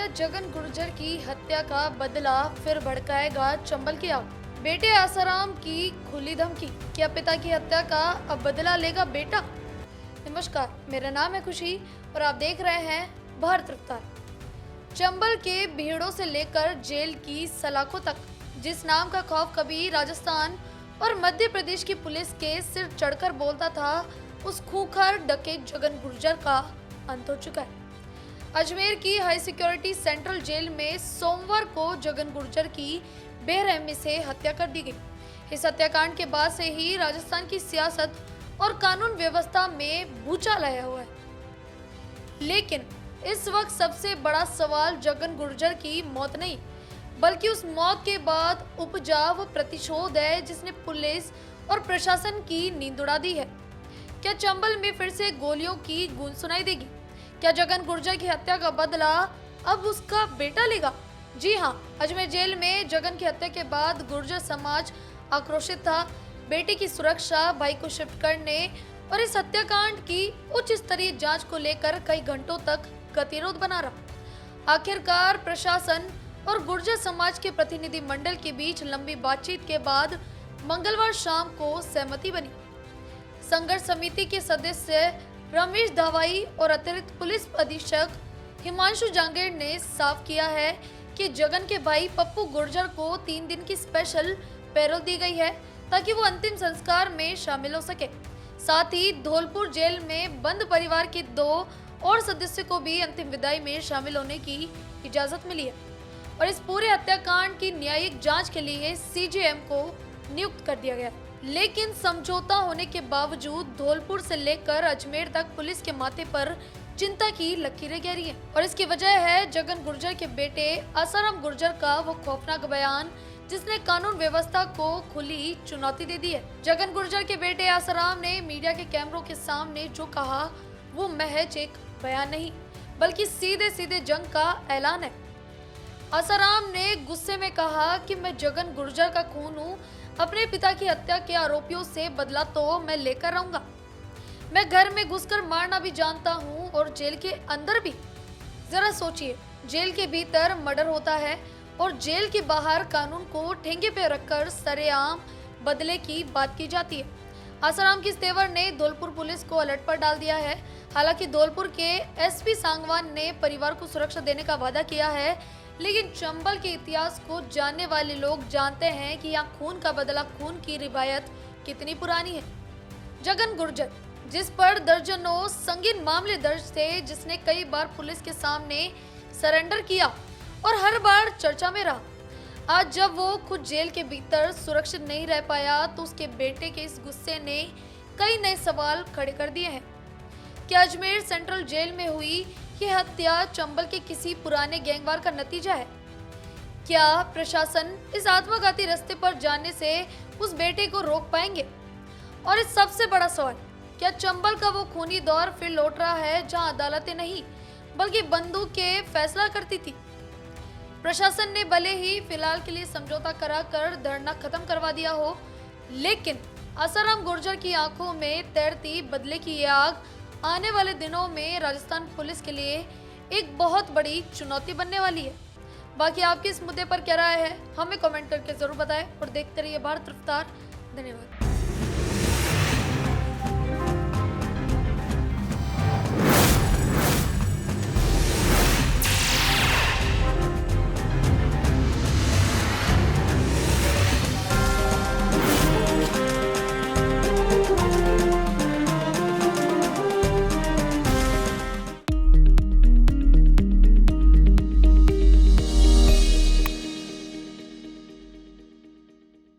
क्या जगन गुर्जर की हत्या का बदला फिर भड़काएगा चंबल की आग? बेटे आसाराम की खुली धमकी, क्या पिता की हत्या का अब बदला लेगा बेटा? नमस्कार, मेरा नाम है खुशी और आप देख रहे हैं भारत रफ्तार। चंबल के भीड़ों से लेकर जेल की सलाखों तक, जिस नाम का खौफ कभी राजस्थान और मध्य प्रदेश की पुलिस के सिर चढ़कर बोलता था, उस खूंखार डकैत जगन गुर्जर का अंत हो चुका है। अजमेर की हाई सिक्योरिटी सेंट्रल जेल में सोमवार को जगन गुर्जर की बेरहमी से हत्या कर दी गई। इस हत्याकांड के बाद से ही राजस्थान की सियासत और कानून व्यवस्था में भूचाल आया हुआ है। लेकिन इस वक्त सबसे बड़ा सवाल जगन गुर्जर की मौत नहीं, बल्कि उस मौत के बाद उपजा वो प्रतिशोध है जिसने पुलिस और प्रशासन की नींद उड़ा दी है। क्या चंबल में फिर से गोलियों की गूंज सुनाई देगी? क्या जगन गुर्जर की हत्या का बदला अब उसका बेटा लेगा? जी हाँ, अजमेर जेल में जगन की हत्या के बाद गुर्जर समाज आक्रोशित था। बेटे की सुरक्षा, भाई को शिफ्ट करने और इस हत्याकांड की उच्च स्तरीय जांच को लेकर कई घंटों तक गतिरोध बना रहा। आखिरकार प्रशासन और गुर्जर समाज के प्रतिनिधि मंडल के बीच लंबी बातचीत के बाद मंगलवार शाम को सहमति बनी। संघर्ष समिति के सदस्य रमेश धावाई और अतिरिक्त पुलिस अधीक्षक हिमांशु जांगेड़ ने साफ किया है कि जगन के भाई पप्पू गुर्जर को 3 दिन की स्पेशल पैरोल दी गई है ताकि वो अंतिम संस्कार में शामिल हो सके। साथ ही धौलपुर जेल में बंद परिवार के 2 और सदस्यों को भी अंतिम विदाई में शामिल होने की इजाजत मिली है और इस पूरे हत्याकांड की न्यायिक जांच के लिए सीजेएम को नियुक्त कर दिया गया। लेकिन समझौता होने के बावजूद धौलपुर से लेकर अजमेर तक पुलिस के माथे पर चिंता की लकीरें गहरी हैं और इसकी वजह है जगन गुर्जर के बेटे आसाराम गुर्जर का वो खौफनाक बयान जिसने कानून व्यवस्था को खुली चुनौती दे दी है। जगन गुर्जर के बेटे आसाराम ने मीडिया के कैमरों के सामने जो कहा वो महज एक बयान नहीं, बल्कि सीधे सीधे जंग का ऐलान है। आसाराम ने गुस्से में कहा कि मैं जगन गुर्जर का खून हूँ, अपने पिता की हत्या के आरोपियों से बदला तो मैं लेकर रहूंगा। मैं घर में घुसकर मारना भी जानता हूँ और जेल के अंदर भी। जरा सोचिए, जेल के भीतर मर्डर होता है और जेल के बाहर कानून को ठेंगे पे रखकर सरेआम बदले की बात की जाती है। आसाराम की इस तेवर ने धौलपुर पुलिस को अलर्ट पर डाल दिया है। हालांकि धौलपुर के एसपी सांगवान ने परिवार को सुरक्षा देने का वादा किया है, लेकिन चंबल के इतिहास को जानने वाले लोग जानते हैं कि यहाँ खून का बदला खून की रिवायत कितनी पुरानी है। जगन गुर्जर, जिस पर दर्जनों संगीन मामले दर्ज थे, जिसने कई बार पुलिस के सामने सरेंडर किया और हर बार चर्चा में रहा, आज जब वो खुद जेल के भीतर सुरक्षित नहीं रह पाया तो उसके बेटे के इस गुस्से ने कई नए सवाल खड़े कर दिए हैं। क्या अजमेर सेंट्रल जेल में हुई ये हत्या चंबल के किसी पुराने गैंगवार का नतीजा है? क्या प्रशासन इस आत्मघाती रास्ते पर जाने से उस बेटे को रोक पाएंगे? और इस सबसे बड़ा सवाल, क्या चंबल का वो खूनी दौर फिर लौट रहा है जहां अदालतें नहीं बल्कि बंदूकें फैसला करती थी? प्रशासन ने भले ही फिलहाल के लिए समझौता कराकर धरना खत्म करवा दिया हो, लेकिन आसाराम गुर्जर की आंखों में तैरती बदले की ये आग आने वाले दिनों में राजस्थान पुलिस के लिए एक बहुत बड़ी चुनौती बनने वाली है। बाकी आपकी इस मुद्दे पर क्या राय है, हमें कमेंट करके जरूर बताएं और देखते रहिए भारत रफ्तार। धन्यवाद।